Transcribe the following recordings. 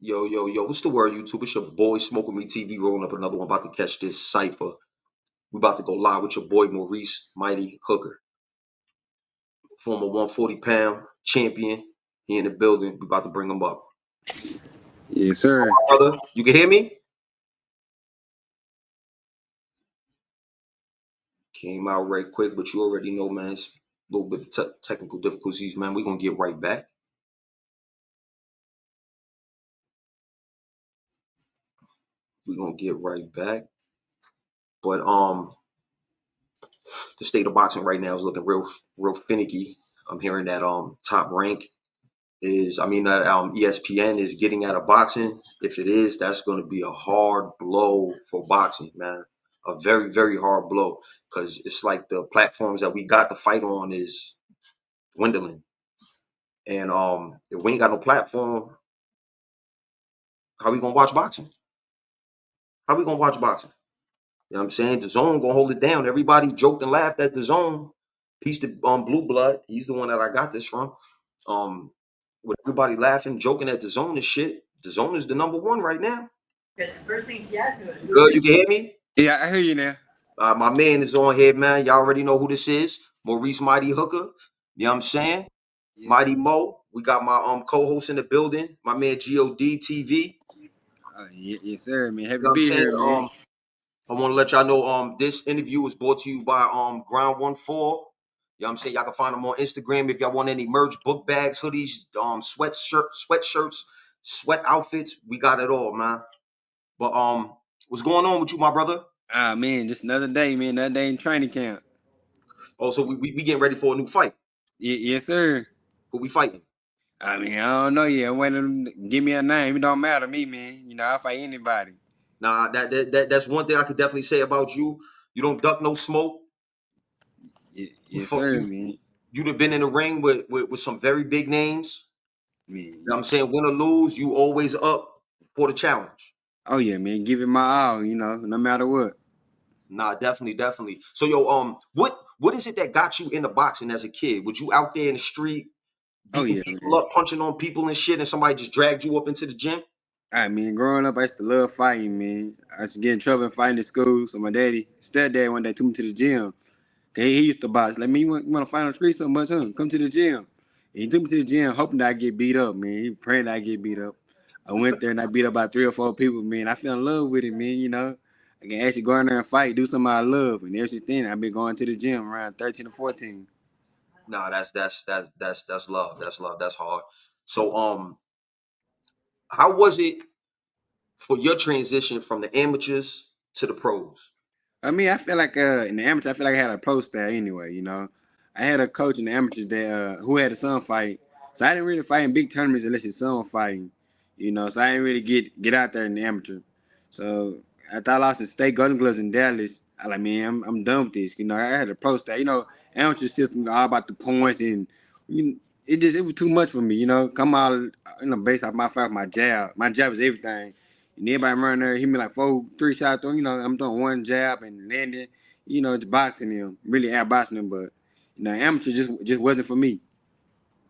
Yo, what's the word, YouTube? It's your boy Smoking Me TV rolling up another one. About to catch this cipher. We about to go live with your boy Maurice Mighty Hooker, former 140-pound champion. He in the building. We about to bring him up. Yes, sir. Brother, you can hear me? Came out right quick, but you already know, man. It's a little bit of technical difficulties, man. We're gonna get right back. We're gonna get right back. But the state of boxing right now is looking real finicky. I'm hearing that Top Rank ESPN is getting out of boxing. If it is, that's going to be a hard blow for boxing, man. A very, very hard blow, because it's like the platforms that we got to fight on is dwindling. And if we ain't got no platform, how we gonna watch boxing? How we gonna watch boxing? You know what I'm saying? The Zone gonna hold it down. Everybody joked and laughed at the Zone. Peace to Blue Blood. He's the one that I got this from. With everybody laughing, joking at the Zone and shit. The Zone is the number one right now. Good, you can hear me? Yeah, I hear you now. My man is on here, man. Y'all already know who this is. Maurice Mighty Hooker. You know what I'm saying? Yeah. Mighty Mo. We got my co-host in the building, my man God TV. Yes, sir, man. Happy to be here, man. I want to let y'all know this interview is brought to you by Ground 14. You know what I'm saying? Y'all can find them on Instagram if y'all want any merch, book bags, hoodies, sweatshirts, sweat outfits. We got it all, man. But what's going on with you, my brother? Man, just another day, man. Another day in training camp. Oh, so we getting ready for a new fight. Yes, sir. Who we fighting? I don't know yet. I'm waiting to give me a name. It don't matter to me, man. You know, I'll fight anybody. Nah, that's one thing I could definitely say about you. You don't duck no smoke. Yes, sir, man. You'd have been in the ring with some very big names. Man. You know what I'm saying? Win or lose, you always up for the challenge. Oh, yeah, man. Give it my all, you know, no matter what. Nah, definitely. So, what is it that got you into boxing as a kid? Was you out there in the street beating people up, punching on people and shit, and somebody just dragged you up into the gym? All right, man. Growing up, I used to love fighting, man. I used to get in trouble and fighting in school. So my stepdad one day took me to the gym. Okay, he used to box. Like, man, you want to fight on the street so much, huh? Come to the gym. And he took me to the gym hoping that I get beat up, man. He praying that I get beat up. I went there and I beat up about 3 or 4 people, man. I fell in love with it, man, you know. I can actually go in there and fight, do something I love. And ever since then, I've been going to the gym around 13 or 14. Nah, that's love. That's love. That's hard. So, how was it for your transition from the amateurs to the pros? I mean, I feel like in the amateur, I feel like I had a pro style anyway, you know. I had a coach in the amateurs that who had a son fight. So I didn't really fight in big tournaments unless his son was fighting, you know. So I didn't really get out there in the amateur. So after I lost the state Golden Gloves in Dallas, I like, man, I'm done with this. You know, I had a pro style. You know, amateur system all about the points and it was too much for me, you know. Come out, based off my fight, my jab. My jab is everything. And everybody running there, hit me like 3 shots. You know, I'm doing one jab and landing. You know, it's boxing him, really outboxing him. But amateur just wasn't for me.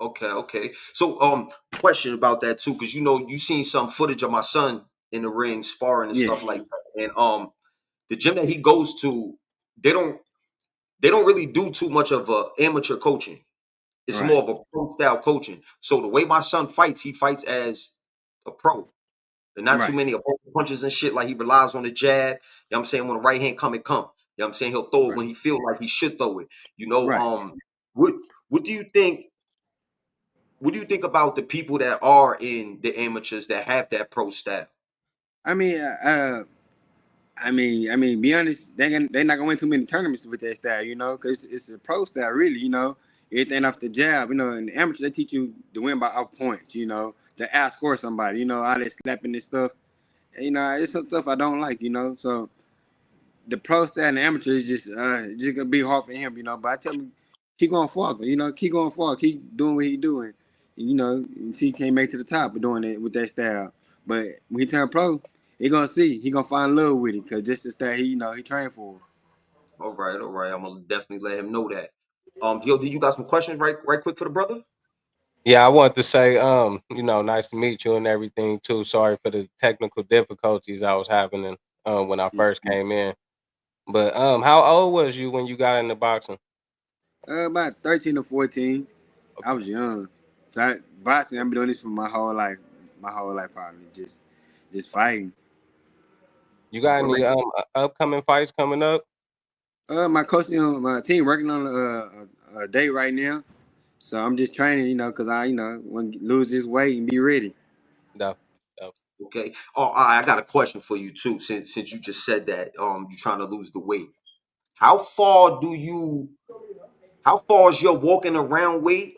Okay. So, question about that too, because you seen some footage of my son in the ring sparring and stuff like that, and the gym that he goes to, they don't really do too much of amateur coaching. It's more of a pro style coaching. So the way my son fights, he fights as a pro. There's not too many punches and shit. Like, he relies on the jab. You know what I'm saying? When the right hand come, it come. You know what I'm saying? He'll throw it when he feels like he should throw it. What do you think? What do you think about the people that are in the amateurs that have that pro style? Be honest, they're not gonna win too many tournaments with that style, you know, because it's a pro style, really, you know. Everything off the jab, you know. In the amateur, they teach you to win by off points, you know, to outscore somebody, you know, all that slapping and stuff. You know, it's some stuff I don't like, you know. So the pro style and the amateur is just gonna be hard for him, you know. But I tell him, keep going forward, you know, keep going forward, keep doing what he's doing. You know, he can't make to the top of doing it with that style. But when he turn pro, he gonna find love with it, because this is that he trained for. All right. I'm gonna definitely let him know that. Yo, do you got some questions right quick for the brother? Yeah, I want to say, nice to meet you and everything too. Sorry for the technical difficulties I was having when I first came in. But how old was you when you got into boxing? About 13 or 14. I Okay. was young. So boxing, I've been doing this for my whole life. My whole life, probably just fighting. You got All any right. upcoming fights coming up? My coach, my team working on a date right now. So I'm just training, because I, want to lose this weight and be ready. No. No. Okay. Oh, all right, I got a question for you too. Since you just said that you're trying to lose the weight. How far do you? How far is your walking around weight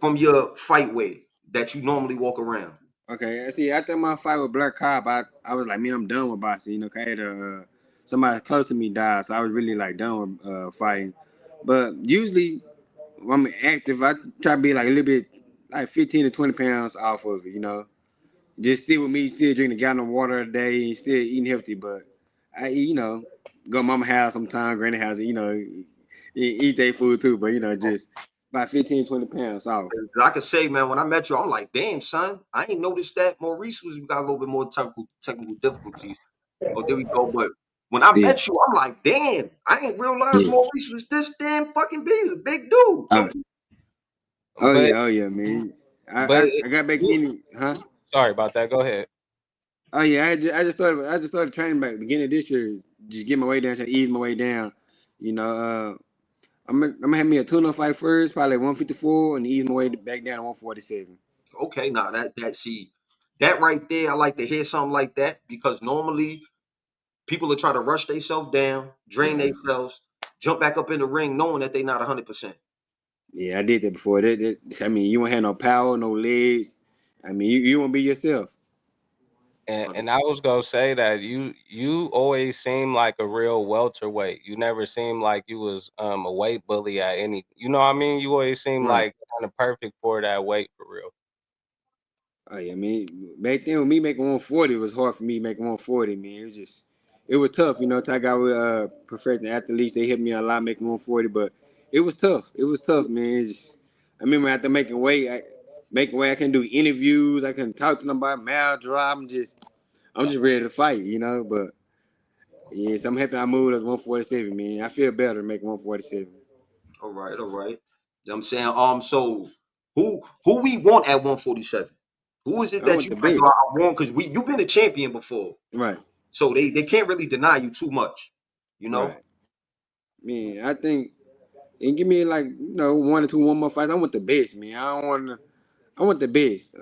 from your fight weight that you normally walk around? Okay, see, after my fight with Black Cobb, I was like, man, I'm done with boxing. 'Cause I had somebody close to me died, so I was really like done with fighting. But usually when I'm active, I try to be like a little bit, like 15 to 20 pounds off of it. Just still with me, still drinking a gallon of water a day, and still eating healthy. But I, go to mama house sometime, granny house, eat their food too. But just about 15, 20 pounds off. 'Cause I could say, man, when I met you, I'm like, damn, son, I ain't noticed that Maurice was got a little bit more technical difficulties. Oh, there we go. But when I Yeah, met you, I'm like, damn, I didn't realize yeah. Maurice was this damn fucking big. He's a big dude. Oh, But oh yeah, man. I, but I, I got back in, huh? sorry about that. Go ahead. Oh yeah, I just started training back beginning of this year. Just get my way down, trying to ease my way down. You know, I'm gonna have me a tune-up fight first, probably 154, and ease my way back down to 147. Okay, now that see that right there, I like to hear something like that because normally people will try to rush themselves down, drain Yeah, themselves, jump back up in the ring, knowing that they're not 100%. yeah, I did that before. I mean, you won't have no power, no legs. I mean, you won't be yourself. And I was gonna say that you always seem like a real welterweight. You never seem like you was a weight bully at any. You know what I mean? You always seem Right. like kind of perfect for that weight for real. Oh yeah, I mean, back then with me making 140, it was hard for me making 140. Man, it was tough. Till I got with professional athletes, they hit me a lot making 140, but it was tough. It was tough, man. I remember after making weight, I couldn't do interviews. I couldn't talk to nobody. Mouth dry. I'm just ready to fight. But yes, I'm happy I moved up to 147, man. I feel better making 147. All right, all right. You know what I'm saying? So who we want at 147? Who is it I that want you the like, best. I want? Because you've been a champion before. Right, So they can't really deny you too much, you know? right. Man, I think and give me like one or two one more fights. I want the best, man. I want the best.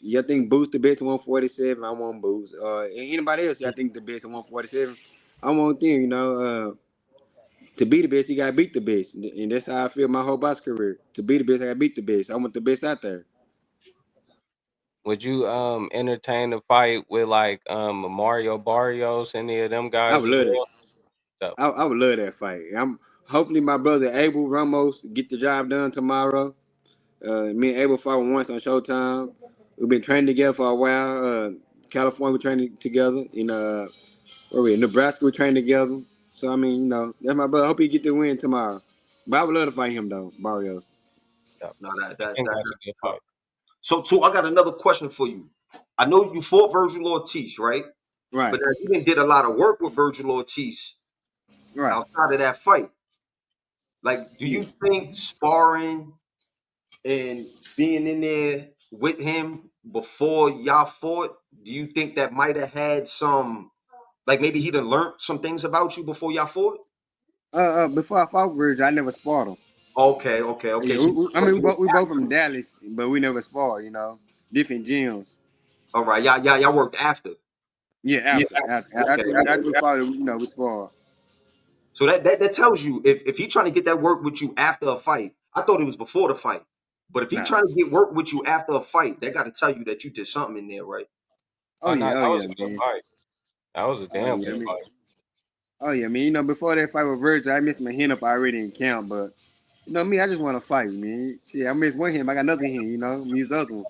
Y'all think Boost the best at 147? I want Boost. Anybody else? Y'all think the best at 147? I want them. To be the best, you gotta beat the best, and that's how I feel my whole box career. To be the best, I gotta beat the best. I want the best out there. Would you entertain a fight with like Mario Barrios, any of them I guys would as love well? this. So, I would love that fight. I'm hopefully my brother Abel Ramos get the job done tomorrow. Me and Abel fought once on Showtime. We've been training together for a while. California, we training together. Where we? Nebraska, we training together. So I mean, that's my brother. I hope he get the win tomorrow. But I would love to fight him though, Barrios. so No, I think that's a good that's fight. so too. I got another question for you. I know you fought Virgil Ortiz, right? But Right, you didn't did a lot of work with Virgil Ortiz right. outside of that fight. Like, do Yeah. you think sparring and being in there with him before y'all fought, do you think that might have had some, like maybe he done learned some things about you before y'all fought? Before I fought Virgil, I never sparred him. Okay, okay, okay. Yeah, So, I mean, we both from Dallas, but we never sparred. Different gyms. all right, y'all worked after. Yeah, after after Okay, after we, okay. after we fought, we sparred. So that tells you if he trying to get that work with you after a fight, I thought it was before the fight. But if he Nah. trying to get work with you after a fight, that got to tell you that you did something in there, right? Oh yeah, oh That was yeah, a good man. fight. That was a Oh damn yeah, I good mean. fight. Oh yeah, man. Before that fight with Virgil, I missed my hand up already in count, but me, I just want to fight, man. Shit, I missed one hand, I got another hand. Use the other one.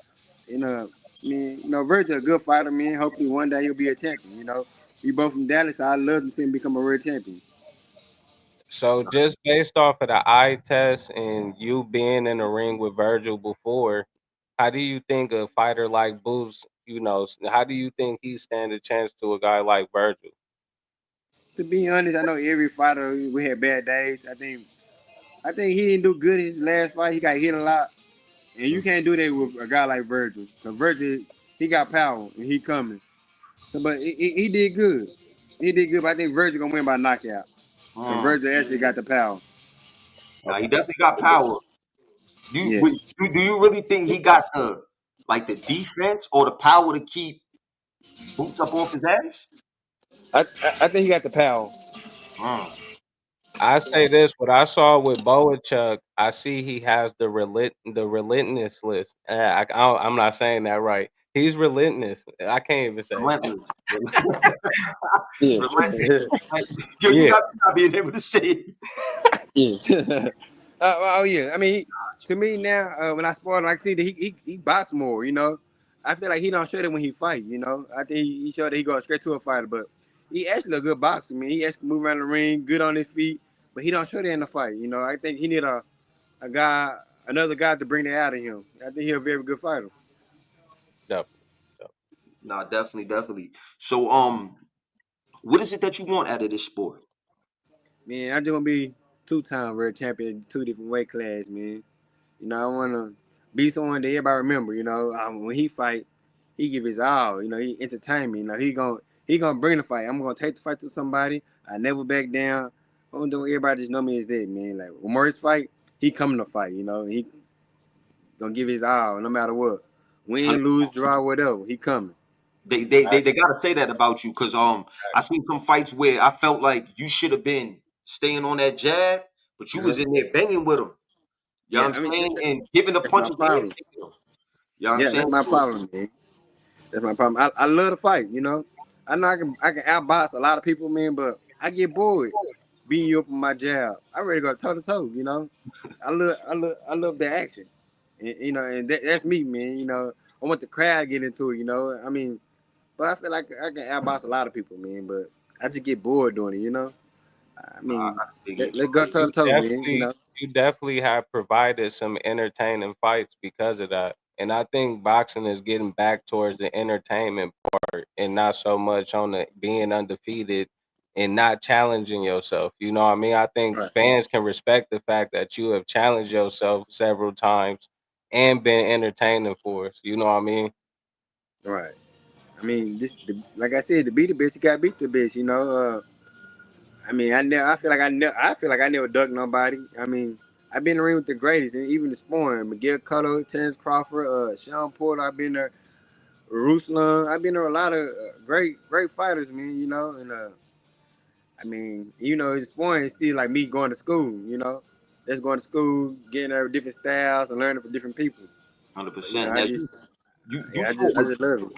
And man, Virgil a good fighter, man. Hopefully one day he'll be a champion. We both from Dallas. So I love to see him become a real champion. So just based off of the eye test and you being in the ring with Virgil before, how do you think a fighter like Boots, how do you think he stand a chance to a guy like Virgil? To be honest, I know every fighter we had bad days. I think he didn't do good in his last fight. He got hit a lot, and you can't do that with a guy like Virgil. Cause Virgil, he got power and he coming. So, but he did good. He did good. But I think Virgil gonna win by knockout. Cause Mm. Virgil actually got the power. Now he Okay. definitely got power. Yeah, Do you really think he got the defense or the power to keep Boots up off his ass? I think he got the power. Mm. I say this, what I saw with Boachuk, I see he has the relentless list. I'm not saying that right. He's relentless. I can't even say. Relentless. Yeah, Relentless. Yo, Yeah, you got me not being able to say it. yeah. Oh yeah. I mean, to me now, when I sport him, I see that he box more. You know, I feel like he don't show that when he fight. You know, I think he showed that he goes straight to a fighter, but he actually a good boxer. I mean, he actually move around the ring, good on his feet, but he don't show that in the fight. You know, I think he need a guy, another guy to bring that out of him. I think he's a very good fighter. definitely. Definitely. Nah, definitely, definitely. So, what is it that you want out of this sport? Man, I just gonna be two-time world champion, two different weight class, man. You know, I wanna be someone that everybody remember. You know, when he fight, he give his all. You know, he entertain me. You know, he gonna bring the fight. I'm gonna take the fight to somebody. I never back down. I don't do everybody just know me as that, man. Like when Maurice fight, he coming to fight. You know, he gonna give his all no matter what. Win, lose, draw, whatever. He coming. They gotta say that about you because I seen some fights where I felt like you should have been staying on that jab, but you was Uh-huh. in there banging with him. You know Yeah, what I I'm mean saying? And giving the that's my punches and problem. taking them. You know what I'm Yeah, saying? that's my So, problem, man. That's my problem. I love to fight, you know. I know I can outbox a lot of people, man, but I get bored beating you up with my jab. I ready to go toe to toe, you know. I love the action, and you know, and that's me, man. You know, I want the crowd to get into it, you know. I mean, but I feel like I can outbox a lot of people, man, but I just get bored doing it, you know. I nah, I mean, dig it. let's go toe You to toe, man. You definitely know. you definitely have provided some entertaining fights because of that. And I think boxing is getting back towards the entertainment part and not so much on the being undefeated and not challenging yourself. You know what I mean? I think Right. fans can respect the fact that you have challenged yourself several times and been entertaining for us. You know what I mean? Right. I mean, just like I said, to beat the bitch, you gotta beat the bitch. You know. I mean, I feel like I never ducked nobody. I mean, I've been in the ring with the greatest, and even this morning, Miguel Cotto, Terence Crawford, Sean Porter. I've been there, Ruslan. I've been there a lot of great fighters, man. You know, and I mean, you know, it's point. It's still like me going to school. You know, just going to school, getting there with different styles and learning from different people. Hundred But, you know, percent. I Now just, you yeah, fought I with just love it.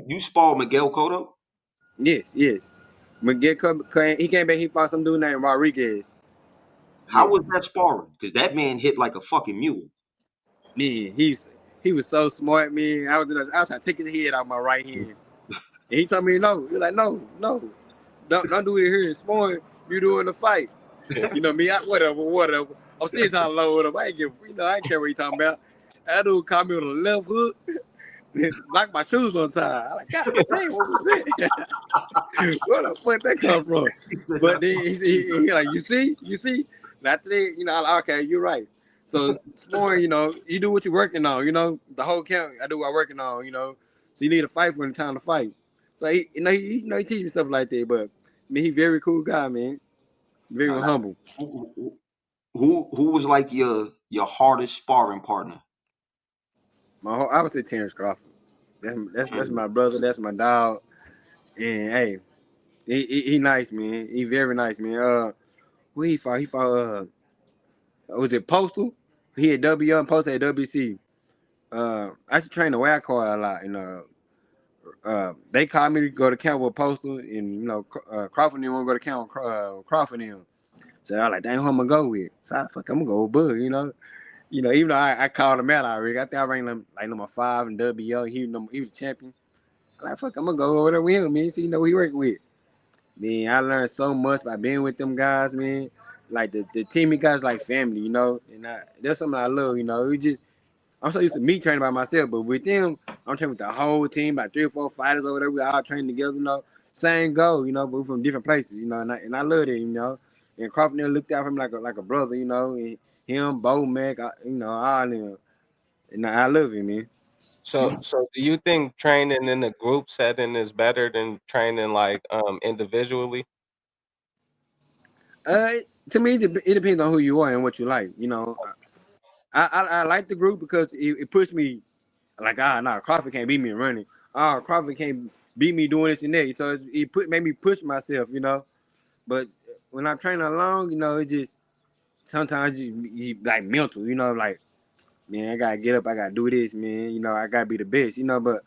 you sparred Miguel Cotto. Yes, yes. Miguel Cotto, he came back. He fought some dude named Rodriguez. How Yes. was that sparring? Because that man hit like a fucking mule. Man, he was so smart, man. I was trying to take his head out my right hand. And he told me no. He was like, no, no. Don't do it here in Spawn. You doing the fight. You know me, whatever. I'm still trying to load up. I ain't care what he talking about. That dude caught me with a left hook, knocked my shoes on time. I like, God damn, what was that? Where the fuck that come from? But then he like, you see. And after that, you know, I like, okay, you're right. So it's more, you know, you do what you're working on. You know, the whole camp, I do what I'm working on. You know, so you need to fight when it's time to fight. So he teach me stuff like that. But I mean, he very cool guy, man. Nah, Very humble. who was like your hardest sparring partner? I would say Terence Crawford. That's Mm. my brother. That's my dog. And hey, he nice, man. He very nice, man. Who he fought? He fought. Was it Postal? He had W and Postal at WC. I used to train the wild card a lot, and they called me to go to camp with Postal, and you know Crawford didn't want to go to camp with Crawford and him. So I was like, dang, who I'm gonna go with? So I'm gonna go with Bug, you know. Even though I called him out already, I think I ranked him like number 5 in WO. He was the champion. I'm like, fuck, I'm gonna go over there with him, man. See, what he working with. Man, I learned so much by being with them guys, man. Like the team guys like family, you know, and that's something I love, you know. I'm so used to me training by myself, but with them, I'm training with the whole team, like 3 or 4 fighters over there. We all training together, you know. Same goal, you know, but we're from different places, you know, and I love it, you know. And Crawford looked out for me like a brother, you know, and him, Bo Mac, you know, all them. And I love him, man. So do you think training in a group setting is better than training like individually? To me, it depends on who you are and what you like. You know, I like the group because it pushed me. Like, nah, Crawford can't beat me in running. Crawford can't beat me doing this and that. So made me push myself, you know. But when I'm training alone, you know, it just sometimes you like mental, you know, like, man, I gotta get up, I gotta do this, man. You know, I gotta be the best, you know. But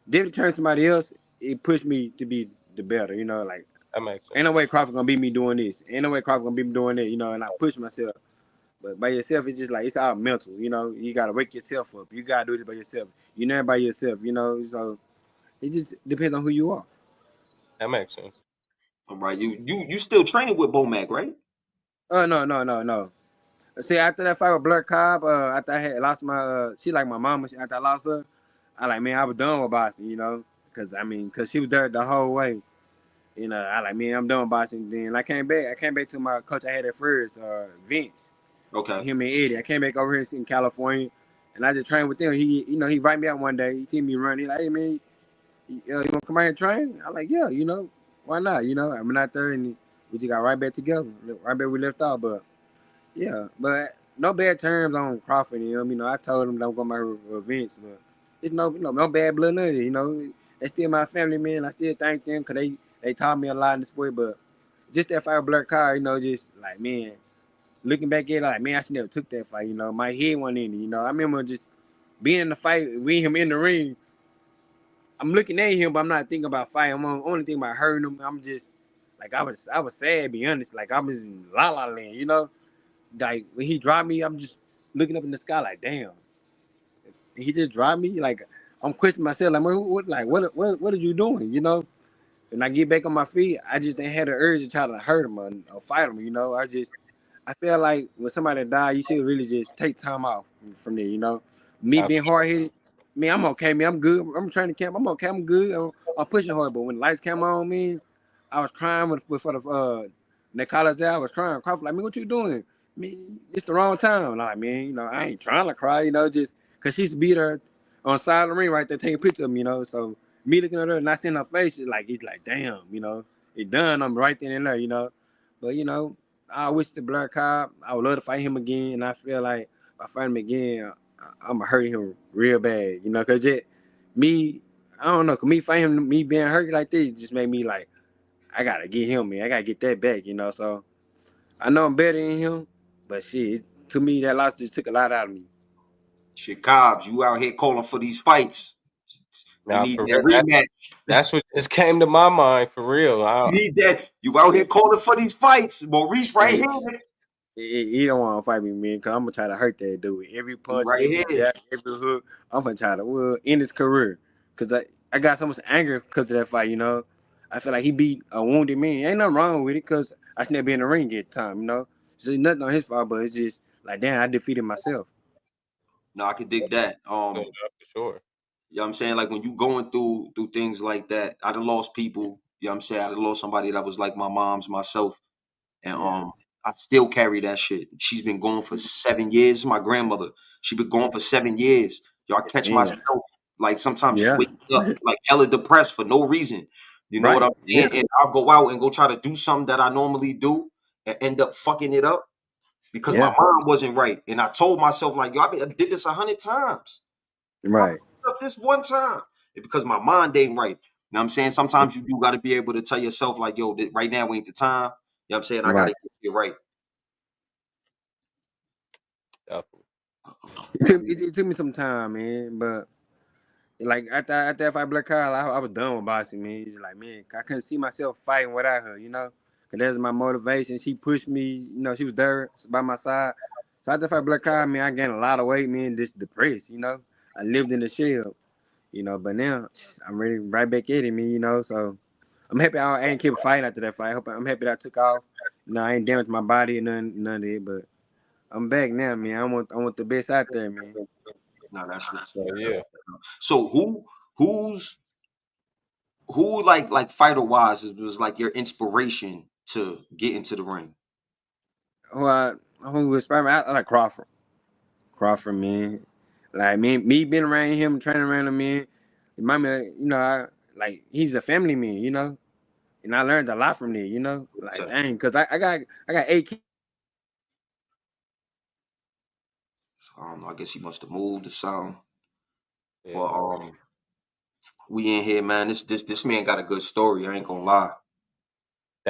different turn somebody else, it pushed me to be the better, you know. Like, That makes ain't no sense. way Crawford gonna beat me doing this. Ain't no way Crawford gonna beat me doing that, you know. And I push myself. But by yourself, it's just like it's all mental, you know. You gotta wake yourself up. You gotta do this by yourself. You're never by yourself, you know. So it just depends on who you are. That makes sense. All right, you still training with Bomac, right? No, no, no, no. See, after that fight with Blair Cobb, after I had lost my, she like my mama. After I lost her, I like, man, I was done with boxing, you know, cause she was there the whole way. You know, I like, man, I'm done with boxing. Then I came back. I came back to my coach I had at first, Vince, Okay. him and Eddie. I came back over here in California, and I just trained with them. You know, he invited me out one day. He seen me running. He like, hey man, you want to come out here and train? I like, yeah, you know, why not? You know, I went out there and we just got right back together, right back we left off. But yeah, but no bad terms on Crawford and him. You know, I told him don't go my events, but it's no bad blood none of it. You know, they still my family, man. I still thank them because they taught me a lot in the sport. But just that fight with Blair Car, you know, just like, man, looking back at it, like, man, I should never took that fight. You know, my head went in it. You know, I remember just being in the fight with him in the ring. I'm looking at him, but I'm not thinking about fighting. I'm only thinking about hurting him. I'm just like I was sad, to be honest. Like I was in la la land, you know. Like when he dropped me, I'm just looking up in the sky, like damn. He just dropped me. Like I'm questioning myself, like what are you doing, you know? When I get back on my feet, I just ain't had the urge to try to hurt him or fight him, you know. I feel like when somebody die, you should really just take time off from there, you know. Me For being hard sure. headed, man, I'm okay, man. I'm good. I'm trying to camp. I'm okay. I'm good. I'm pushing hard, but when the lights came on, man, I was crying for the the college day. I was crying. Crawford like, man, what you doing? Man, it's the wrong time. And I'm like, man, you know, I ain't trying to cry, you know, just cause she used to be there on the side of the ring right there taking pictures of me, you know. So me looking at her and not seeing her face, it's like, damn, you know, it done. I'm right then and there, you know. But you know. I wish the Black Cobb. I would love to fight him again, and I feel like if I fight him again, I'm gonna hurt him real bad. You know, cause me, I don't know, cause me fighting him, me being hurt like this, just made me like I gotta get him, man. I gotta get that back. You know, so I know I'm better than him, but shit, to me that loss just took a lot out of me. Shit, Cobbs, you out here calling for these fights. We Now need for that real, rematch. that's what just came to my mind for real. You need that. You out here calling for these fights. Maurice right Hey, here. he don't want to fight me, man, cause I'm gonna try to hurt that dude. Every He punch, right every here. jab, every hook, I'm gonna try to end his career. Cause I got so much anger because of that fight. You know, I feel like he beat a wounded man. Ain't nothing wrong with it, cause I should never be in the ring at the time. You know, so it's nothing on his fault, but it's just like, damn, I defeated myself. No, I could dig that. For sure. You know what I'm saying? Like when you going through things like that, I done lost people. You know what I'm saying? I done lost somebody that was like my mom's, myself. And Yeah, I still carry that shit. She's been gone for 7 years. My grandmother, she been gone for 7 years. Y'all catch myself damn, like sometimes just yeah, waking up like hella depressed for no reason. You know what right, I'm yeah, saying? And I'll go out and go try to do something that I normally do and end up fucking it up because my yeah, mind wasn't right. And I told myself like, yo, I did this 100 times. I right, fucked up this one time. It's because my mind ain't right. You know what I'm saying? Sometimes you do got to be able to tell yourself like, yo, right now ain't the time. You know what I'm saying? I got to right. get it right. Definitely. It took me some time, man, but like after I fight Black Kyle, I was done with boxing, man. It's like, man, I couldn't see myself fighting without her, you know, cause that's my motivation. She pushed me, you know, she was there by my side. So after I fight Black Kyle, man, I gained a lot of weight, man, just depressed, you know. I lived in the shell, you know, but now I'm ready right back at it, man, you know. So I'm happy I ain't kept fighting after that fight. I'm happy that I took off. No, I ain't damaged my body or none of it, but I'm back now, man. I want the best out there, man. No, that's what's So up. yeah. So who's who like fighter wise was like your inspiration to get into the ring? Who I who was inspired me? I like Crawford. Crawford, man. Like me being around him, training around him, man. Remind me, like he's a family man, and I learned a lot from there, Like So, dang, cause I got 8 kids. I don't know. I guess he must have moved or something. Yeah, But we in here, man. This man got a good story. I ain't gonna lie.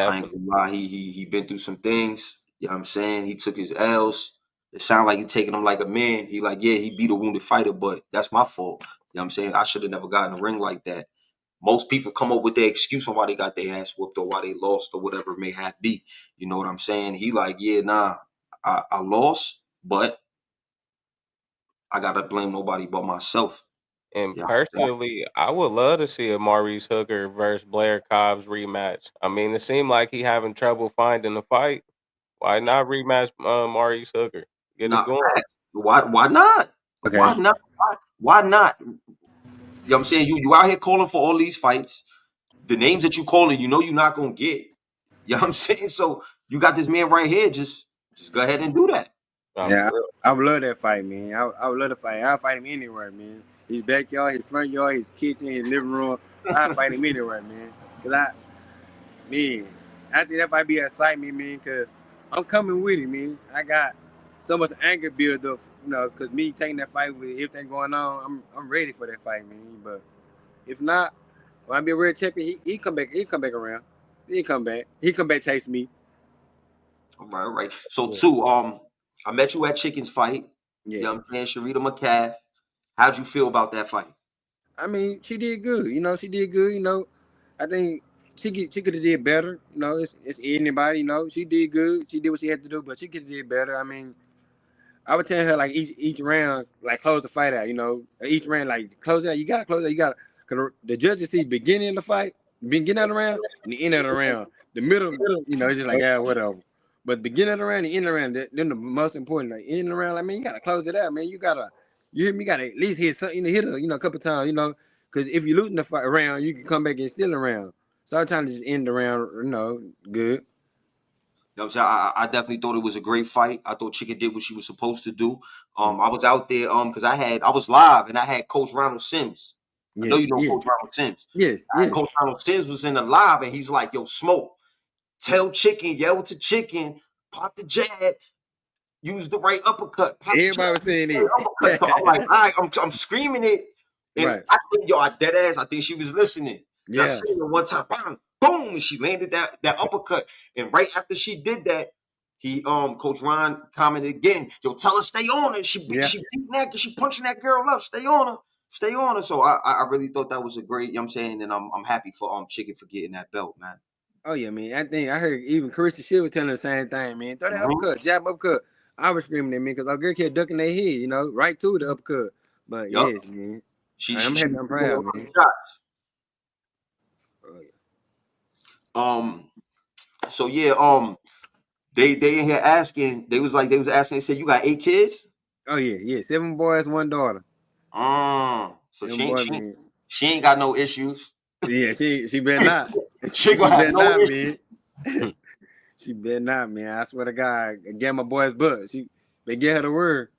I ain't definitely. gonna lie. He been through some things. You know what I'm saying? He took his L's. It sound like he taking them like a man. He like, yeah, he beat a wounded fighter, but that's my fault. You know what I'm saying? I should have never gotten in the ring like that. Most people come up with their excuse on why they got their ass whooped or why they lost or whatever it may have be. You know what I'm saying? He like, yeah, nah, I lost, but I gotta blame nobody but myself. And Yeah. personally, I would love to see a Maurice Hooker versus Blair Cobb's rematch. I mean, it seemed like he having trouble finding a fight. Why not rematch Maurice Hooker? Get it Not going. facts. Why not? Okay. Why not? Why not? You know what I'm saying? You out here calling for all these fights. The names that you calling, you know you're not gonna get. You know what I'm saying? So you got this man right here, just go ahead and do that. Nah, Yeah, for real. I would love that fight, man. I would love to fight. I'll fight him anywhere, man. His backyard, his front yard, his kitchen, his living room. I'll fight him anywhere, man. Man, I think that might be excitement, man, because I'm coming with it, man. I got so much anger build up, because me taking that fight with everything going on, I'm ready for that fight, man. But if not, when I be a real champion, he come back. He come back around. He come back. He come back chase me. All right, all right. So Yeah. two, I met you at Chicken's fight. You know Yes. what I'm saying? Sharita McCaff. How'd you feel about that fight? I mean, she did good. She did good. I think she could have did better. It's anybody. She did good. She did what she had to do, but she could have did better. I mean, I would tell her like each round, like close the fight out. Each round like close it out. You gotta close it. You gotta, cause the judges see beginning of the fight, beginning of the round, and the end of the round. The middle, it's just like whatever. But the beginning of the round, the end of the round, then the most important. Like end of the round, like man, you gotta close it out, man. You hear me? You gotta at least hit something, hit her, a couple times, because if you're losing the fight round, you can come back and steal a round. Sometimes just end the round, good. You know what I'm saying? I definitely thought it was a great fight. I thought Chicken did what she was supposed to do. Mm. I was out there because I was live and I had Coach Ronald Sims. I know Yes, you know yes, Coach Ronald Sims. yes, yes. Coach Ronald Sims was in the live and he's like, yo, Smoke, tell Chicken, yell to Chicken, pop the jab, use the right uppercut, pop the jab, Everybody was saying right uppercut. So I'm like, it. all right, I'm screaming it. And Right. I think, yo, I dead ass, I think she was listening. And I Yeah. said it one time, bam, boom, and she landed that uppercut. And right after she did that, Coach Ron commented again, yo, tell her stay on her. Yeah. She beating that, she punching that girl up. Stay on her. Stay on her. So I really thought that was a great, you know what I'm saying? And I'm happy for Chicken for getting that belt, man. Oh yeah, man. I think I heard even Carissa Shield was telling the same thing, man. Throw that Mhm. uppercut, jab uppercut. I was screaming at me because our girl kept ducking their head, right to the uppercut. But Yup. yes, man. She I'm she she happy. was I'm doing a proud, lot of man. shots. Oh yeah. So yeah, they in here asking, they was asking, they said, you got 8 kids? Oh yeah, yeah. 7 boys, 1 daughter. So 7 boys, man. she ain't got no issues. Yeah, she better not. She ain't She gonna have better no not, issues. man. She better not, man. I swear to God, I get my boy's butt. They get her the word.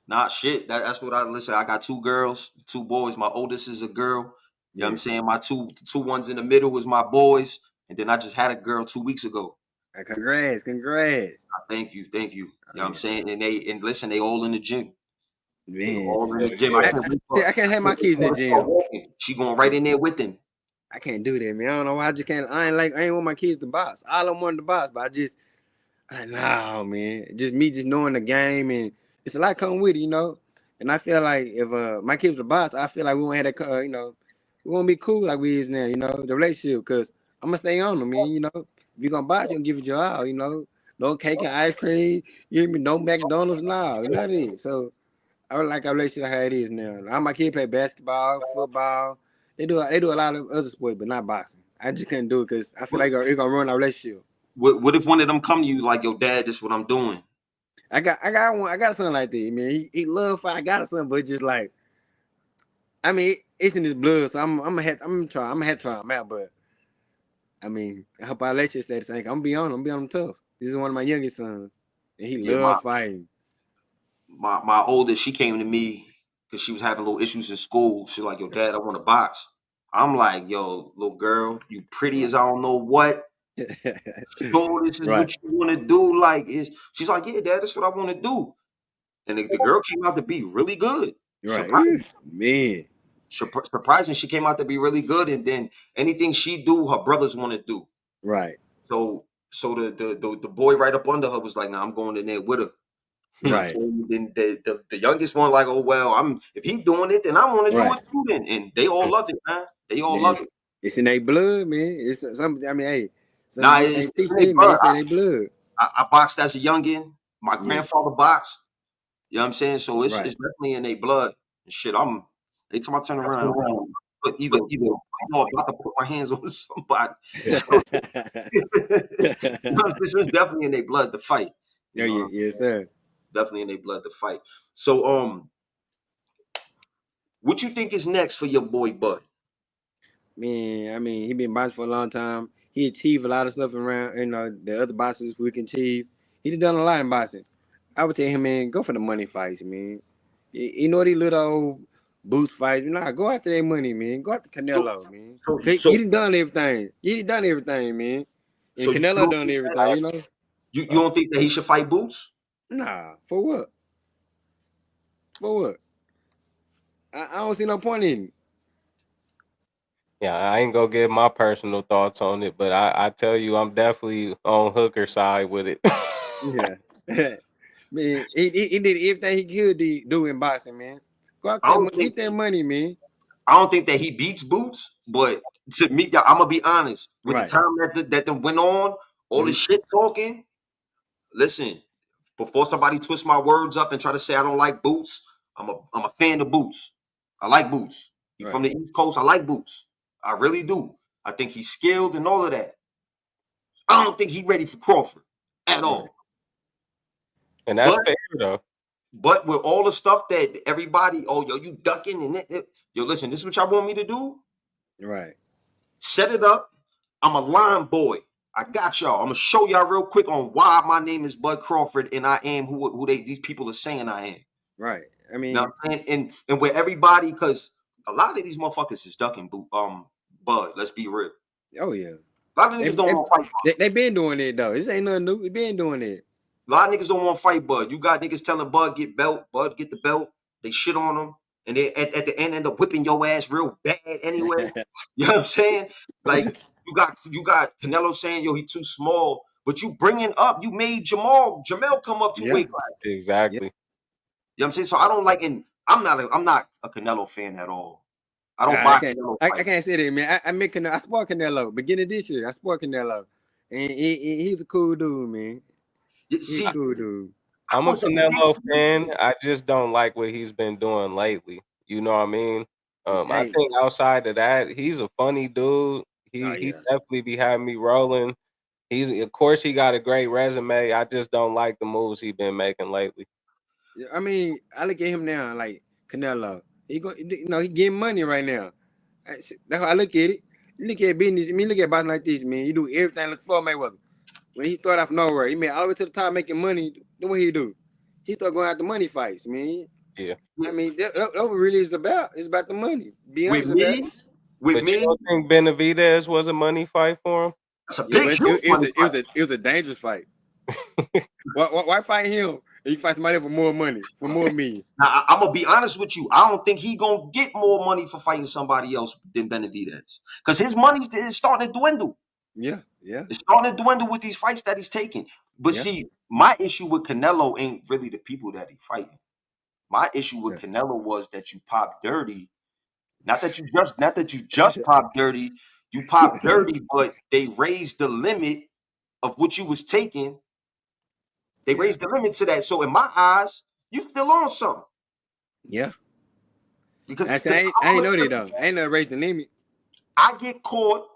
Nah, shit. That's what I listen. I got 2 girls, 2 boys. My oldest is a girl. You know what I'm Yes. saying? My two ones in the middle was my boys. And then I just had a girl 2 weeks ago. Congrats, congrats. Thank you, thank you. You Oh know what I'm yeah, saying? And listen, they all in the gym. They man. all in Yeah, the gym. I yeah. I, can't I, wait for I can't have my kids in the her to start gym. walking. She going right in there with him. I can't do that, man. I don't know why I just can't. I ain't want my kids to box. I don't want them to box, but nah, man. Just me, just knowing the game, and it's a lot come with it. And I feel like if my kids were box, I feel like we won't have that, we won't be cool like we is now, the relationship, because I'm gonna stay on them, man. If you gonna box, you gonna give it your all. No cake and ice cream, you hear me? No McDonald's, nah, none of it. So I would like our relationship how it is now. All my kids play basketball, football. They do a lot of other sports, but not boxing. I just couldn't do it because I feel like it's gonna ruin our relationship. What if one of them come to you like, yo, dad, this is what I'm doing? I got a son like that, man. He love fight. I got a son, but just like, I mean, it's in his blood, so I'm gonna have to try him out. But I mean, I hope our relationship stay the same. I'm gonna be on him tough. This is one of my youngest sons, and he Yeah, love fighting. my oldest, she came to me because she was having little issues in school. She's like, yo, dad, I want to box. I'm like, yo, little girl, you pretty as I don't know what. So this is Right, what you want to do. Like, she's like, yeah, dad, that's what I want to do. And the girl came out to be really good. right, Surprising. man. Surprising, she came out to be really good. And then anything she do, her brothers want to do. Right, So the boy right up under her was like, nah, I'm going in there with her. You know what I'm right, saying? Then the youngest one like, oh well, if he's doing it, then I want to do right. it too. Then and they all love it, man. They all love Man, it. it's in their blood, man. It's some. I mean, hey, some Nah, you it's can't teach in their them, man. blood. It's in their blood. I boxed as a youngin. My Yeah, grandfather boxed. You know what I'm saying? So it's right. definitely in their blood. And shit, every time I turn around, but either So, I'm about to put my hands on somebody. So this is definitely in their blood to fight. You yeah, know what yeah, I'm yes, saying? sir. Definitely in their blood to fight. So what you think is next for your boy Bud? Man, I mean, he been boxing for a long time. He achieved a lot of stuff around, the other boxers we can achieve. He done a lot in boxing. I would tell him, man, go for the money fights, man. You know these little old boots fights. Nah, go after that money, man. Go after So Canelo, man. so 'Cause so he done everything. He done everything, man. And so you Canelo don't done think everything, you know. you don't think that he should fight Boots? Nah, for what? For what? I don't see no point in Yeah, I ain't gonna give my personal thoughts on it, but I tell you, I'm definitely on Hooker side with it. it. Yeah. Man, he did everything he could do in boxing, man. Go out I there, don't think get that money, man. I don't think that he beats Boots, but to me, I'm gonna be honest. With the Right. time that went on, all the Mhm. shit talking. Listen, before somebody twist my words up and try to say I don't like Boots, I'm a fan of Boots. I like Boots. He from Right. the East Coast. I like Boots. I really do. I think he's skilled and all of that. I don't think he's ready for Crawford at Right. all. And that's But fair though. But with all the stuff that everybody, oh yo, you ducking and yo, listen, this is what y'all want me to do. Right. Set it up. I'm a line boy. I got y'all. I'm gonna show y'all real quick on why my name is Bud Crawford and I am who these people are saying I am. Right. I Now mean, and where everybody, because a lot of these motherfuckers is ducking Bud. Let's be real. oh yeah. A lot of They niggas don't they, want to fight Bud. they been doing it though. This ain't nothing new. They been doing it. A lot of niggas don't want to fight Bud. You got niggas telling Bud get belt, Bud get the belt. They shit on him, and they at the end up whipping your ass real bad anyway. You know what I'm saying? Like you got Canelo saying yo he too small, but you bringing up you made Jamel come up two Yeah. weight classes. Yeah. Exactly. You know what I'm saying? So I don't like, and I'm not a Canelo fan at all. I don't Nah, I buy can't. Canelo I fight. can't say that, man. I make Canelo. I support Canelo. Beginning this year, I support Canelo, and he's a cool dude, man. He's a See, cool dude. I I'm a wasn't against Canelo him. fan. I just don't like what he's been doing lately. You know what I mean? I Hey. think outside of that, he's a funny dude. Oh He yeah. definitely be having me rolling. He's of course he got a great resume. I just don't like the moves he been making lately. I mean, I look at him now like Canelo. He getting money right now. That's how I look at it. Look at business. I mean, look at boxing like this, man. You do everything. Look for Mayweather. When he started off nowhere, he made all the way to the top making money. Then what he do? He started going after money fights, man. Yeah. I mean, that's what really is about. It's about the money. Be With honest about it. me, with But you me, don't think Benavidez was a money fight for him? that's a Yeah, big but huge money fight. it was a dangerous fight. Why fight him? And you fight somebody for more money, for more millions. Now I'm gonna be honest with you. I don't think he gonna get more money for fighting somebody else than Benavidez, because his money is starting to dwindle. Yeah, yeah, It's starting to dwindle with these fights that he's taking. But yeah, see, my issue with Canelo ain't really the people that he fighting. My issue with yeah, Canelo was that you pop dirty. Not that you just pop dirty. You pop dirty, but they raised the limit of what you was taking. They yeah, raised the limit to that. So in my eyes, you still on something. yeah. Because I ain't know that though. I ain't never raised the limit. I get caught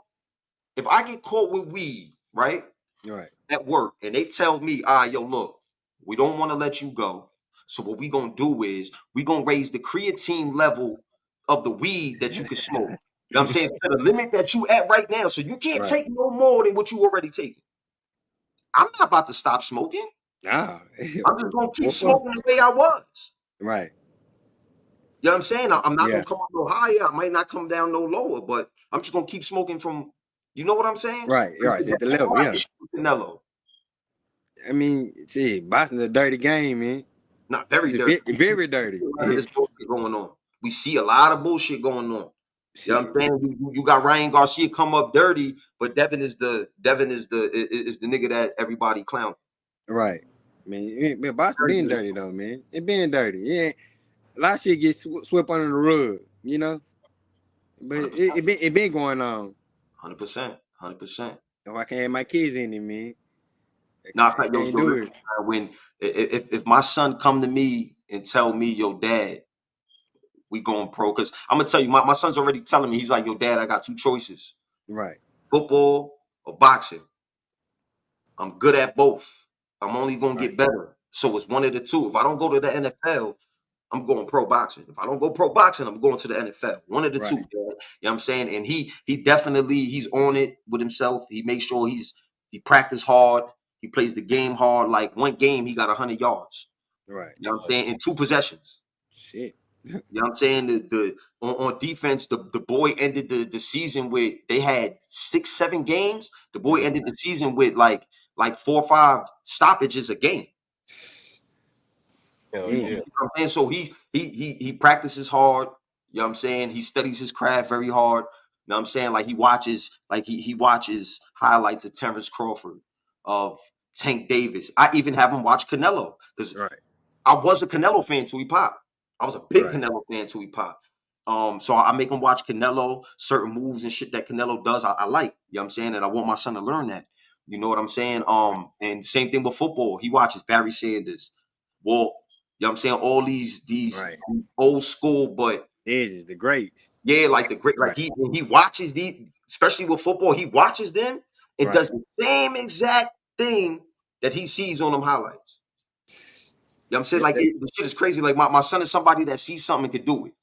If I get caught with weed, right, Right. at work, and they tell me, yo, look, we don't want to let you go. So what we gonna do is we gonna raise the creatine level of the weed that you can smoke. You know what I'm saying? To the limit that you at right now. So you can't Right. take no more than what you already taking. I'm not about to stop smoking. Nah. I'm just gonna keep What for? smoking the way I was. Right. You know what I'm saying? I'm not Yeah. gonna come up no higher. I might not come down no lower, but I'm just gonna keep smoking from. You know what I'm saying? Right. Right. At the That's level. my Yeah. issue with Canelo. I mean, see, boxing's a dirty game, man. Not very It's a dirty. bit, very dirty. A lot of this bullshit going on. We see a lot of bullshit going on. You know what I'm saying? You got Ryan Garcia come up dirty, but Devin is the nigga that everybody clown. Right. Man, boxing being dirty though, man. It being dirty. Yeah. A lot of shit gets swept under the rug, you know. But 100%, it been going on. 100%, 100%. If I can't have my kids in it, man, Now, I yo, can't do listen, it. when if my son come to me and tell me, yo, dad, we going pro, because I'm gonna tell you, my son's already telling me, he's like, yo, dad, I got two choices: Right. football or boxing. I'm good at both. I'm only gonna Right. get better. So it's one of the two. If I don't go to the NFL, I'm going pro boxing. If I don't go pro boxing, I'm going to the NFL. One of the two. Right. Man. You know what I'm saying? And he definitely he's on it with himself. He makes sure he practice hard. He plays the game hard. Like one game, he got 100 yards. Right. You know what I'm saying? In 2 possessions. Shit. You know what I'm saying? The on defense, the boy ended the season with they had 6-7 games. The boy ended the season with like 4 or 5 stoppages a game. Hell Man. You yeah. know what I'm saying? So he practices hard. You know what I'm saying? He studies his craft very hard. You know what I'm saying? Like he watches highlights of Terence Crawford, of Tank Davis. I even have him watch Canelo because Right. I was a Canelo fan till he popped. I was a big Right. Canelo fan till he popped. So I make him watch Canelo, certain moves and shit that Canelo does. I like. You know what I'm saying? And I want my son to learn that. You know what I'm saying? And same thing with football. He watches Barry Sanders, Walt. You know what I'm saying? All these Right. old school, but Edges, the greats. yeah, like the great, like Right. he watches these, especially with football, he watches them and Right. does the same exact thing that he sees on them highlights. You know what I'm saying? That, Like that, the shit is crazy. Like my son is somebody that sees something and can do it. As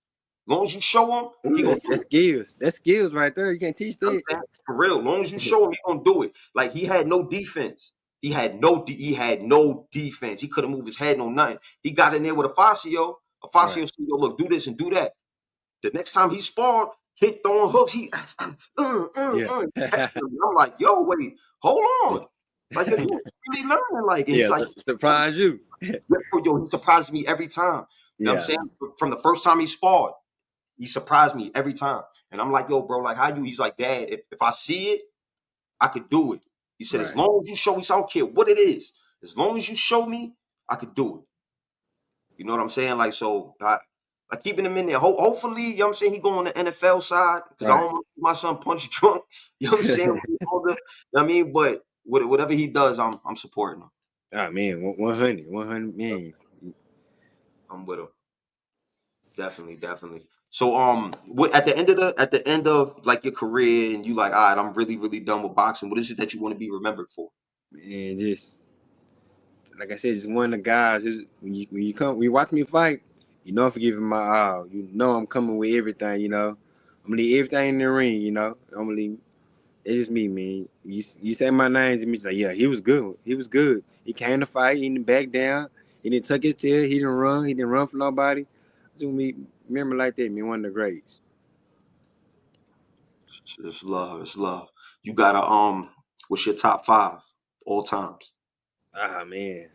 long as you show him, he ooh, gonna do that's it. skills. That's skills right there. You can't teach You know that. what I'm saying? For real. As long as you show him, he gonna do it. Like he had no defense. He had no defense. He couldn't move his head, no nothing. He got in there with a Facio. A Facio Right. said, yo, look, do this and do that. The next time he sparred, hit throwing hooks, he Yeah. I'm like, yo, wait, hold on. Like, yo, you really learning. Like, and he's Yeah. like, Surprise you. yo, he surprises me every time. You know what I'm Yeah. saying? From the first time he sparred, he surprised me every time. And I'm like, yo, bro, like, how you? He's like, Dad, if I see it, I could do it. He said, as Right. long as you show me, so I don't care what it is. As long as you show me, I could do it. You know what I'm saying? Like, so I keeping him in there. Hopefully, you know what I'm saying, he go on the NFL side because I Right. don't want my son punch drunk. You know what I'm saying? You know what I mean? But whatever he does, I'm supporting him. Oh man, 100 man. I'm with him. Definitely, definitely. So what at the end of like your career and you like, all right, I'm really, really done with boxing. What is it that you want to be remembered for? And just like I said, just one of the guys. Just when you watch me fight, you know I'm giving my all. You know I'm coming with everything. You know, I'm gonna leave everything in the ring. You know, I'm gonna leave. It's just me, man. You say my name to me, like yeah, he was good. He was good. He came to fight. He didn't back down. He didn't tuck his tail. He didn't run. He didn't run for nobody. Just me, remember like that, man. One of the greats. It's love. It's love. You gotta what's your top 5 all times? Ah man,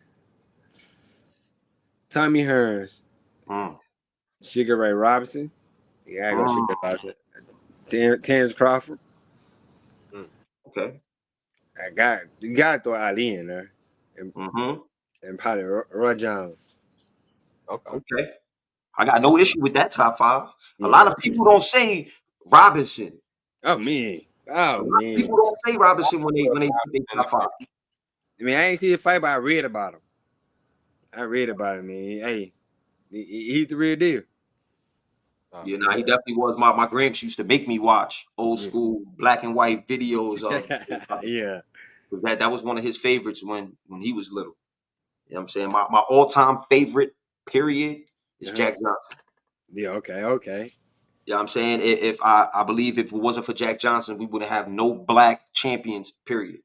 Tommy Hearns, Mm, Sugar Ray Robinson. Yeah, I go mm, Sugar Ray Robinson. Terence Crawford. Mm. You got to throw Ali in there, and, mm-hmm. and probably Roy Jones. Okay. Okay. I got no issue with that top 5. A lot Yeah. of people don't say Robinson. Oh man. A Oh lot of man. people don't say Robinson when they put their In the top 5. I mean, I ain't see the fight, but I read about him. I read about him, man. Hey, he's the real deal. Yeah, nah, he definitely was. My gramps used to make me watch old Yeah. school black and white videos of Yeah. that was one of his favorites when he was little. You know what I'm saying? My all-time favorite period is Uh-huh. Jack Johnson. Yeah. Okay. You know what I'm saying? If I believe if it wasn't for Jack Johnson, we wouldn't have no black champions, period.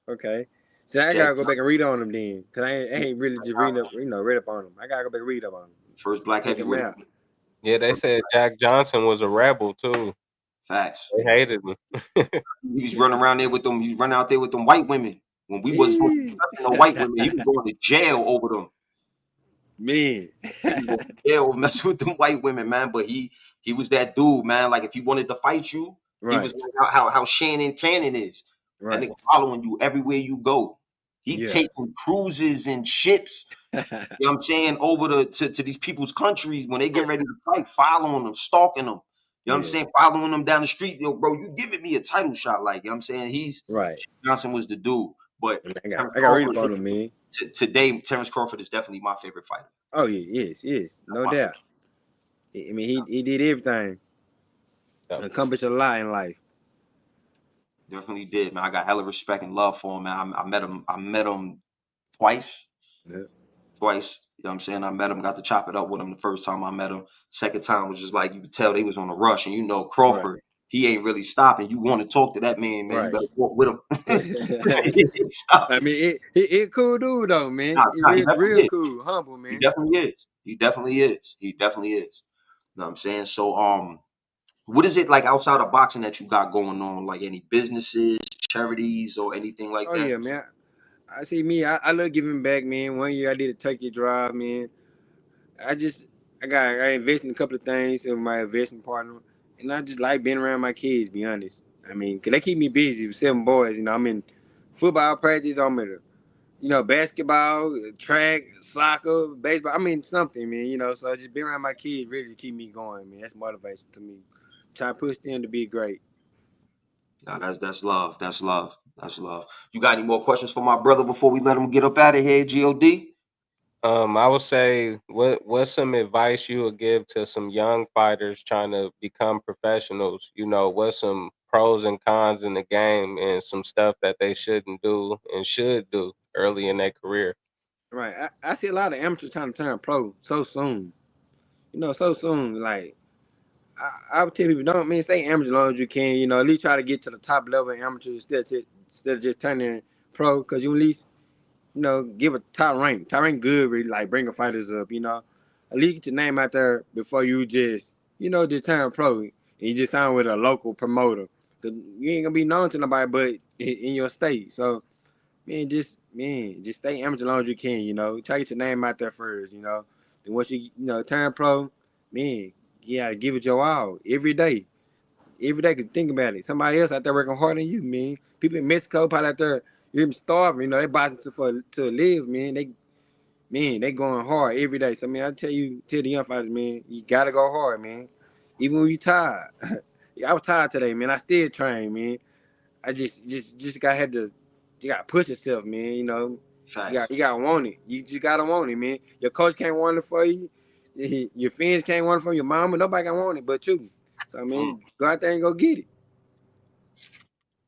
Okay. So I Jack gotta go back and read on them then, cause I ain't really just reading up, read up on them. I gotta go back and read up on them. first black Check them heavyweight. out. Yeah, they First said Jack Johnson was a rebel too. facts. They hated him. He was running around there with them. He was running out there with them white women. When we wasn't supposed to be Eee. touching no white women, he was going to jail over them. Man. He was going to jail messing with them white women, man. But he was that dude, man. Like if he wanted to fight you, he Right. was like how Shannon Cannon is. That Right. nigga following you everywhere you go. He Yeah. taking cruises and ships. You know what I'm saying? Over to these people's countries when they get ready to fight, following them, stalking them. You know what I'm Yeah. saying? Following them down the street. Yo, bro, you giving me a title shot. Like, you know what I'm saying? Right. Johnson was the dude. But Terence I got to read up Crawford, on them, man. today, Terence Crawford is definitely my favorite fighter. Oh yeah, yes, no My favorite. doubt. I mean, he did everything, Yep. accomplished a lot in life. Definitely did, man. I got hella respect and love for him, man. I met him twice. Yeah. Twice. You know what I'm saying? I met him, got to chop it up with him the first time I met him. Second time was just like you could tell they was on a rush. And you know, Right. Crawford, he ain't really stopping. You want to talk to that man, man. You Right. better walk with him. He ain't I stopping. mean, it cool dude though, man. He Nah, he definitely real is. cool, humble, He man. definitely is. He definitely is. He definitely is. You know what I'm saying? So what is it like outside of boxing that you got going on? Like any businesses, charities, or anything like Oh that? yeah, man. I see me. I love giving back, man. One year I did a turkey drive, man. I just I invested in a couple of things with my investment partner, and I just like being around my kids. Be honest. I mean, 'cause they keep me busy with 7 boys. You know, I'm in football practice. I'm in basketball, track, soccer, baseball. I mean something, man. So just being around my kids really keep me going, man. That's motivation to me. Try to push them to be great. Nah, that's love. That's love. That's love. You got any more questions for my brother before we let him get up out of here, God? I would say what's some advice you would give to some young fighters trying to become professionals? What's some pros and cons in the game and some stuff that they shouldn't do and should do early in their career? Right. I see a lot of amateurs trying to turn pro so soon. So soon. Like I would tell people, don't stay amateur as long as you can. At least try to get to the top level of amateurs instead of just turning pro, because you at least give a top rank. Top rank good, really, like bringing fighters up. At least get your name out there before you just turn pro and you just sign with a local promoter. 'Cause you ain't gonna be known to nobody but in your state. So just stay amateur as long as you can. Try to get your name out there first. Then once you turn pro, man, you gotta give it your all every day. Every day, cause think about it. Somebody else out there working harder than you, man. People in Mexico probably out there, you're starving. They boxing to live, man. They going hard every day. So, man, tell the young fighters, man, you gotta go hard, man. Even when you tired. I was tired today, man. I still train, man. I just you gotta push yourself, man. Facts. You gotta want it. You just gotta want it, man. Your coach can't want it for you. Your friends can't want it from your mama. Nobody can want it but you. So, Mm. man, go out there and go get it.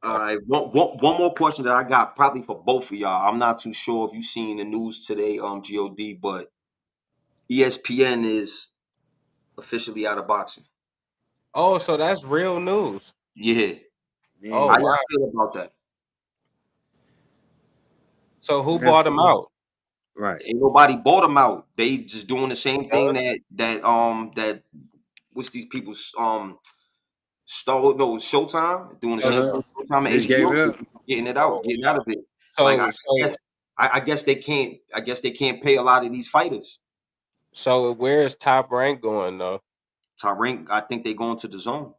All right. One more question that I got probably for both of y'all. I'm not too sure if you seen the news today, God, but ESPN is officially out of boxing. Oh, so that's real news. Yeah. Oh How Man, wow. y'all feel about that? So who that's bought him out? right. Ain't nobody bought them out. They just doing the same thing that what's these people's stole no Showtime doing the Yeah. same Uh-huh. thing Showtime and Just gave HBO it do, up. Oh getting out of it. Like so so guess I guess they can't pay a lot of these fighters. so where is Top Rank going though? Tyrink, I think they going to the zone.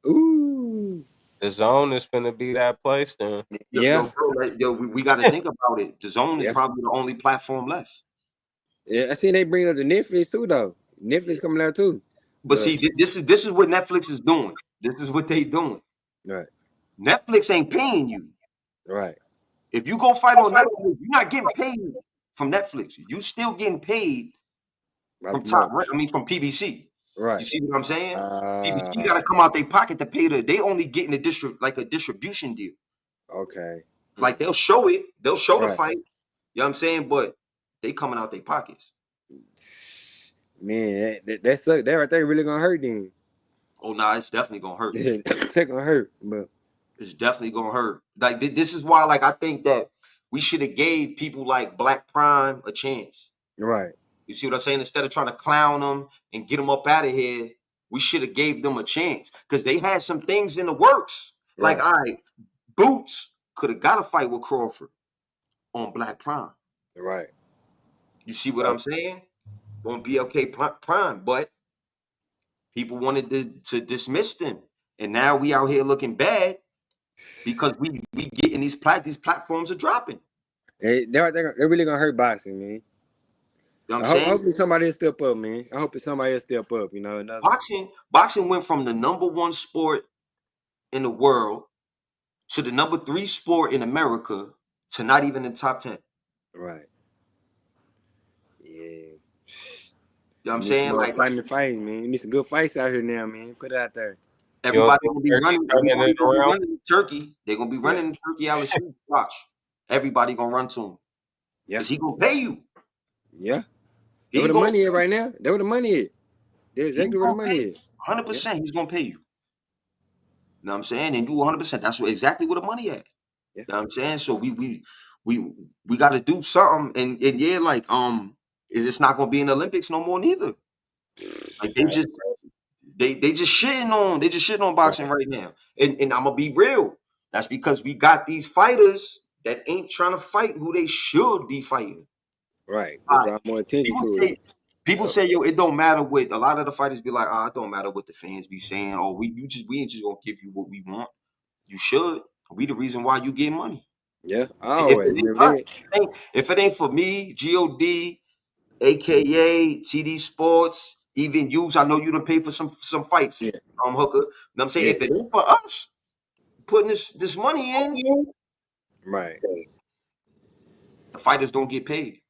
Ooh. The zone is gonna be that place then. Yeah. Bro, like, we got to think about it. The zone is Yeah. probably the only platform left. Yeah. I seen they bring up the Netflix too, though. Netflix coming out too. But But see, this is what Netflix is doing. This is what they doing. right, Netflix ain't paying you. right. If you go fight on Netflix, you're not getting paid from Netflix. You still getting paid By the from Top promoter. Rank. I mean, from PBC. You Right. see what I'm saying? PBC Uh, got to come out their pocket to pay they only getting a distribution deal. okay. Like they'll show it, they'll show the Right. fight. You know what I'm saying? But they coming out their pockets. Man, that suck. That right there really gonna hurt then. Oh nah, it's definitely gonna hurt. That gonna hurt. But It's definitely gonna hurt. Like this is why, like I think that we should have gave people like Black Prime a chance. right. You see what I'm saying? Instead of trying to clown them and get them up out of here, we should have gave them a chance because they had some things in the works. Like, Right. all right, Boots could have got a fight with Crawford on Black Prime. Right. You see what I'm saying? On BLK Prime, but people wanted to dismiss them, and now we out here looking bad because we getting these platforms are dropping. They're really gonna hurt boxing, man. You know what I'm saying? Hopefully somebody will step up, man. I hope somebody will step up. You know, Boxing went from the #1 sport in the world to the #3 sport in America to not even in the top 10. right. Yeah. You know what I'm You need some saying? more Like exciting fighting, man. You need some good fights out here now, man. Put it out there. You don't everybody think gonna be Turkey running. turning Everybody it gonna be around? running to Turkey. They're gonna be running to Turkey. LSU. Watch. Everybody gonna run to him Yeah. because he gonna pay you. Yeah. That's He where the gonna money is right now. That's where the money is. That's he exactly where the gonna money pay is. 100%. He's gonna pay you. You know what I'm saying? And you 100%. That's exactly where the money at. Yeah. You know what I'm saying? So we got to do something. And yeah, like it's not gonna be in the Olympics no more neither. Like they just shitting on boxing Right. right now. And I'm gonna be real. That's because we got these fighters that ain't trying to fight who they should be fighting. Right. They All right. draw more attention People to say it. people Yep. say yo, it don't matter what a lot of the fighters be like, it don't matter what the fans be saying. Oh, we ain't just gonna give you what we want. You should. We the reason why you get money. Yeah. If it Always. ain't Remember us, that. if it ain't for me, God, aka TD Sports, even you, I know you done pay for some fights, Yeah. Hooker. You know what I'm saying? Yeah. If it ain't for us putting this money in, Right. the fighters don't get paid.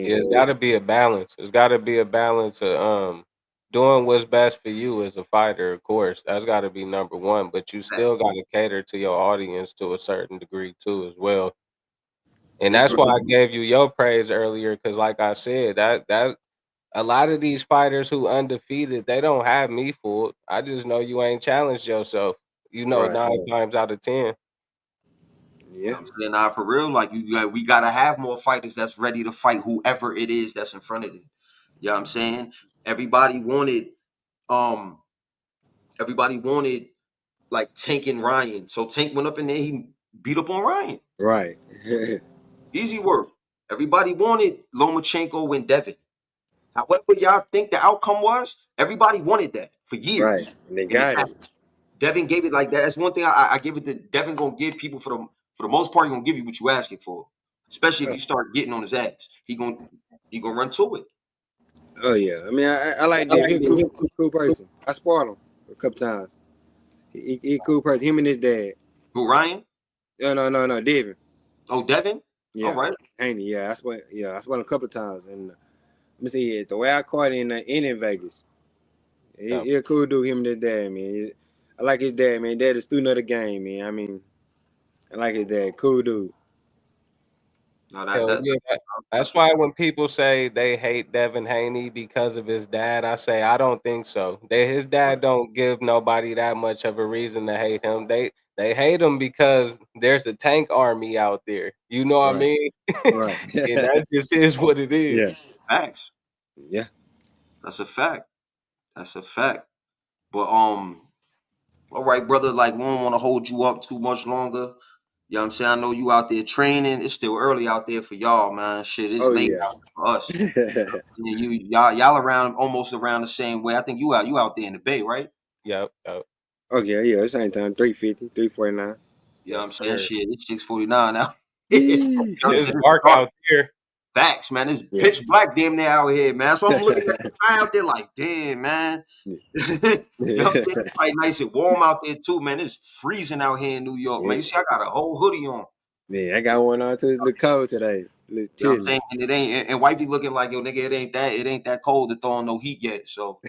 Yeah, it's Man. got to be a balance. It's got to be a balance of doing what's best for you as a fighter. Of course, that's got to be number one. But you still got to cater to your audience to a certain degree too, as well. And that's why I gave you your praise earlier, because like I said, that a lot of these fighters who undefeated, they don't have me fooled. I just know you ain't challenged yourself. You know, Right. 9 times out of 10. You know Yeah. what I'm saying? Nah, for real, like we gotta have more fighters that's ready to fight whoever it is that's in front of them. You know what I'm saying? Everybody wanted um everybody wanted like Tank and Ryan. So Tank went up in there, he beat up on Ryan. Right. Easy work. Everybody wanted Lomachenko and Devin. However, y'all think the outcome was, everybody wanted that for Right. years. And they And it got it. happened. Devin gave it like that. That's one thing I give it to Devin. Gonna give people for the most part. He gonna give you what you asking for, especially if you start getting on his ass. He gonna run to it. Oh yeah. I mean, I like Dave. He a cool person. I spoiled him a couple times. He a cool person. Him and his dad. Who Ryan? No, David. Oh, Devin. All Yeah, right. Haney. Yeah, I spoiled him a couple times. And let me see it. The way I caught in Vegas, Yeah. he a cool dude. Him and his dad, man. I like his dad, man. Dad is student of the game, man. I mean, I like his dad. Cool dude. No, Hell yeah. that's That's what's why up. when people say they hate Devin Haney because of his dad, I say I don't think so. His dad don't give nobody that much of a reason to hate him. They hate him because there's a tank army out there. You know what I Right. mean? Right. And that just is what it is. Yeah. Facts. Yeah. That's a fact. That's a fact. But all right, brother. Like we don't want to hold you up too much longer. You know what I'm saying? I know you out there training. It's still early out there for y'all, man. Shit, it's Oh late yeah. for us. Yeah, y'all around almost around the same way. I think you out there in the Bay, right? Yep. Yep. Okay. Yeah. It's ain't time. 350, 349. You know what Yes, I'm saying? sir. Shit, it's 6:49 now. You know Yee. what I'm It's saying? It's dark dark. out here. Facts, man. It's Yeah. pitch black damn near out here, man. So I'm looking at the sky out there like, damn, man. You know what I'm saying? It's like nice and warm out there too, man. It's freezing out here in New York, man. Yeah. You see, I got a whole hoodie on. Man, I got one on to the cold today. Let's You know what I'm chill. saying? And it ain't and wifey looking like, yo, nigga, it ain't that cold to throw on no heat yet. So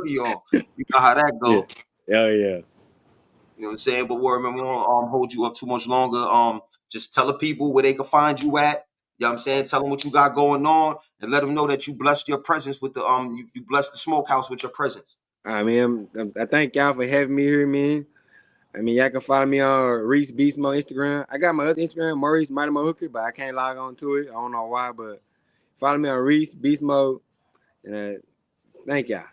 you know how that Yeah. go. Oh yeah. You know what I'm saying? But word, man, we won't hold you up too much longer. Just tell the people where they can find you at. You know what I'm saying? Tell them what you got going on and let them know that you blessed your presence with the you blessed the smokehouse with your presence. I mean, I thank y'all for having me here, man. I mean, y'all can follow me on Reese Beast Mode Instagram. I got my other Instagram, Maurice Hooker, but I can't log on to it. I don't know why, but follow me on Reese Beast Mode. And thank y'all.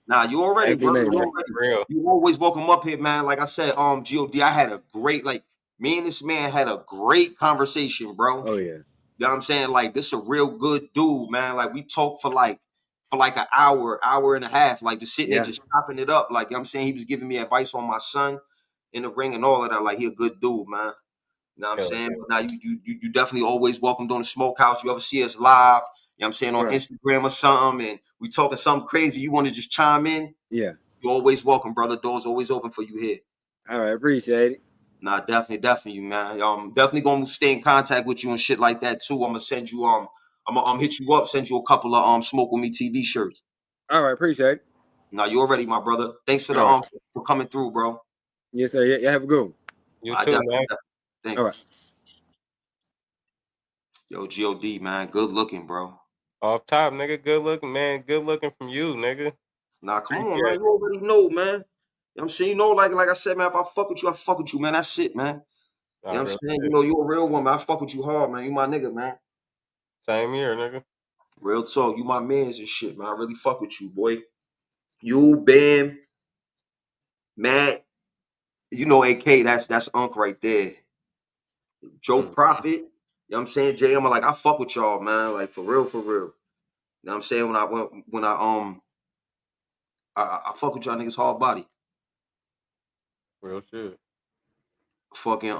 Nah, you already, Thank you, bro. man. You already. Real. You always welcome up here, man. Like I said, God, I had a great, like, me and this man had a great conversation, bro. Oh yeah. You know what I'm saying? Like, this a real good dude, man. Like, we talked for like an hour and a half, like just sitting there Yeah. just chopping it up. Like, you know what I'm saying, he was giving me advice on my son in the ring and all of that. Like, he a good dude, man. You know what I'm Hell saying? yeah. But now you definitely always welcomed on the smokehouse. You ever see us live, you know what I'm saying, on Right. Instagram or something, and we talking something crazy, you want to just chime in, Yeah. you're always welcome, brother. Doors always open for you here. All right. Appreciate it. Nah, definitely, man. Definitely gonna stay in contact with you and shit like that too. I'm gonna send you I'm gonna hit you up, send you a couple of Smoke With Me TV shirts. All right. Appreciate it. Now you already, my brother. Thanks for the All right. for coming through, bro. Yes, sir. Yeah, have a good one. You I too, definitely, man. thank All you. right. Yo, God, man, good looking, bro. Off top, nigga. Good looking, man. Good looking from you, nigga. Nah, come on, man. Appreciate You already know, man. You know what I'm saying? You know, like I said, man, if I fuck with you, I fuck with you, man. That's it, man. it. You know Nah, what real I'm saying? You shit. know, you a real one, man. I fuck with you hard, man. You my nigga, man. Same here, nigga. Real talk. You my mans and shit, man. I really fuck with you, boy. You, Bam, Matt, you know, AK, that's Unc right there. Joe Mm. Prophet, you know what I'm saying? JM, like, I fuck with y'all, man. Like, for real, for real. You know what I'm saying? I fuck with y'all niggas hard body. Real shit. Fucking